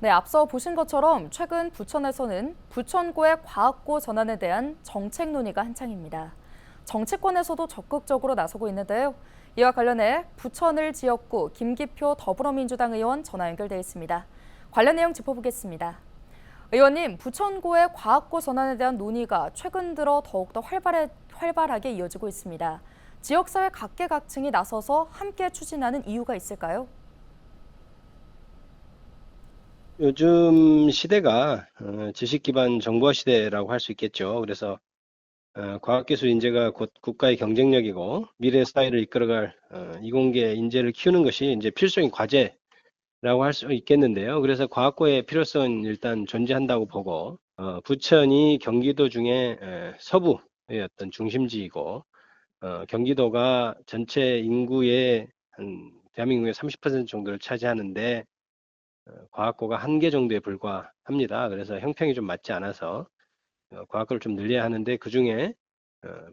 네, 앞서 보신 것처럼 최근 부천에서는 부천고의 과학고 전환에 대한 정책 논의가 한창입니다. 정치권에서도 적극적으로 나서고 있는데요. 이와 관련해 부천을 지역구 김기표 더불어민주당 의원 전화 연결돼 있습니다. 관련 내용 짚어보겠습니다. 의원님, 부천고의 과학고 전환에 대한 논의가 최근 들어 더욱더 활발하게 이어지고 있습니다. 지역사회 각계각층이 나서서 함께 추진하는 이유가 있을까요? 요즘 시대가 지식 기반 정보화 시대라고 할 수 있겠죠. 그래서 과학기술 인재가 곧 국가의 경쟁력이고 미래 사회를 이끌어갈 이공계 인재를 키우는 것이 이제 필수적인 과제라고 할 수 있겠는데요. 그래서 과학고의 필요성은 일단 존재한다고 보고 부천이 경기도 중에 서부의 어떤 중심지이고 경기도가 전체 인구의 한 대한민국의 30% 정도를 차지하는데 과학고가 한 개 정도에 불과합니다. 그래서 형평이 좀 맞지 않아서 과학고를 좀 늘려야 하는데 그중에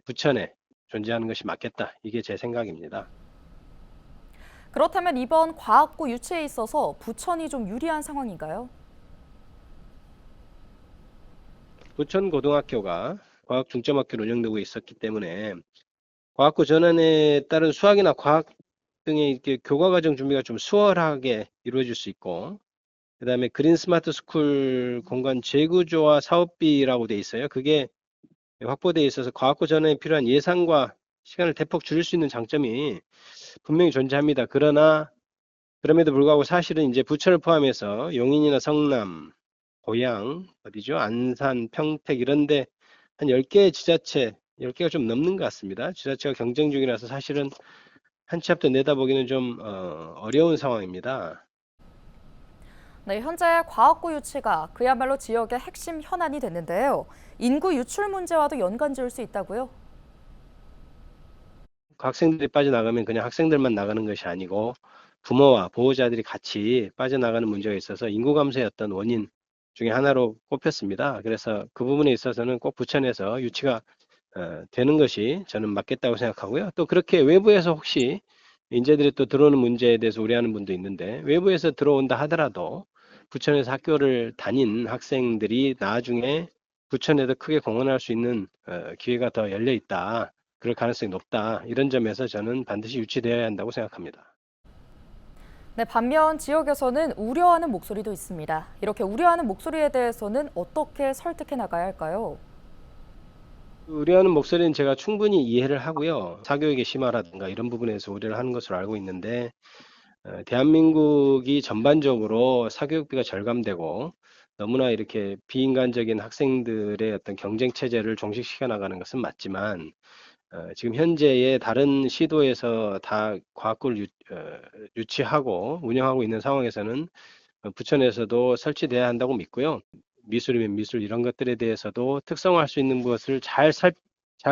부천에 존재하는 것이 맞겠다. 이게 제 생각입니다. 그렇다면 이번 과학고 유치에 있어서 부천이 좀 유리한 상황인가요? 부천고등학교가 과학 중점학교로 운영되고 있었기 때문에 과학고 전환에 따른 수학이나 과학 등의 이렇게 교과과정 준비가 좀 수월하게 이루어질 수 있고 그다음에 그린 스마트 스쿨 공간 재구조화 사업비라고 돼 있어요. 그게 확보되어 있어서 과학고 전환에 필요한 예산과 시간을 대폭 줄일 수 있는 장점이 분명히 존재합니다. 그러나 그럼에도 불구하고 사실은 이제 부천을 포함해서 용인이나 성남, 고양, 어디죠? 안산, 평택 이런데 한 10개 지자체, 10개가 좀 넘는 것 같습니다. 지자체가 경쟁 중이라서 사실은 한 치 앞도 내다보기는 좀 어려운 상황입니다. 네, 현재 과학고 유치가 그야말로 지역의 핵심 현안이 됐는데요. 인구 유출 문제와도 연관 지을 수 있다고요? 학생들이 빠져나가면 그냥 학생들만 나가는 것이 아니고 부모와 보호자들이 같이 빠져나가는 문제가 있어서 인구 감소의 어떤 원인 중에 하나로 꼽혔습니다. 그래서 그 부분에 있어서는 꼭 부천에서 유치가 되는 것이 저는 맞겠다고 생각하고요. 또 그렇게 외부에서 혹시 인재들이 또 들어오는 문제에 대해서 우려하는 분도 있는데 외부에서 들어온다 하더라도 부천에서 학교를 다닌 학생들이 나중에 부천에도 크게 공헌할 수 있는 기회가 더 열려 있다. 그럴 가능성이 높다. 이런 점에서 저는 반드시 유치되어야 한다고 생각합니다. 네, 반면 지역에서는 우려하는 목소리도 있습니다. 이렇게 우려하는 목소리에 대해서는 어떻게 설득해 나가야 할까요? 우려하는 목소리는 제가 충분히 이해를 하고요. 사교육의 심화라든가 이런 부분에서 우려를 하는 것으로 알고 있는데 대한민국이 전반적으로 사교육비가 절감되고 너무나 이렇게 비인간적인 학생들의 어떤 경쟁 체제를 종식시켜 나가는 것은 맞지만 지금 현재의 다른 시도에서 다 과학고를 유치하고 운영하고 있는 상황에서는 부천에서도 설치돼야 한다고 믿고요. 미술이면 미술 이런 것들에 대해서도 특성화할 수 있는 것을 잘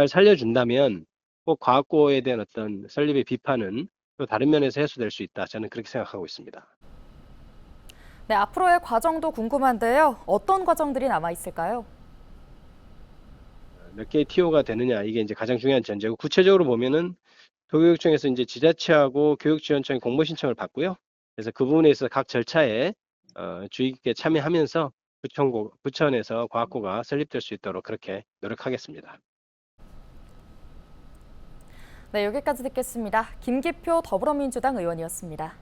살려준다면 꼭 과학고에 대한 어떤 설립의 비판은 또 다른 면에서 해소될 수 있다. 저는 그렇게 생각하고 있습니다. 네, 앞으로의 과정도 궁금한데요. 어떤 과정들이 남아 있을까요? 몇 개의 TO가 되느냐 이게 이제 가장 중요한 전제고 구체적으로 보면은 도교육청에서 이제 지자체하고 교육지원청이 공모 신청을 받고요. 그래서 그 부분에 있어서 각 절차에 주의 깊게 참여하면서 부천에서 과학고가 설립될 수 있도록 그렇게 노력하겠습니다. 네, 여기까지 듣겠습니다. 김기표 더불어민주당 의원이었습니다.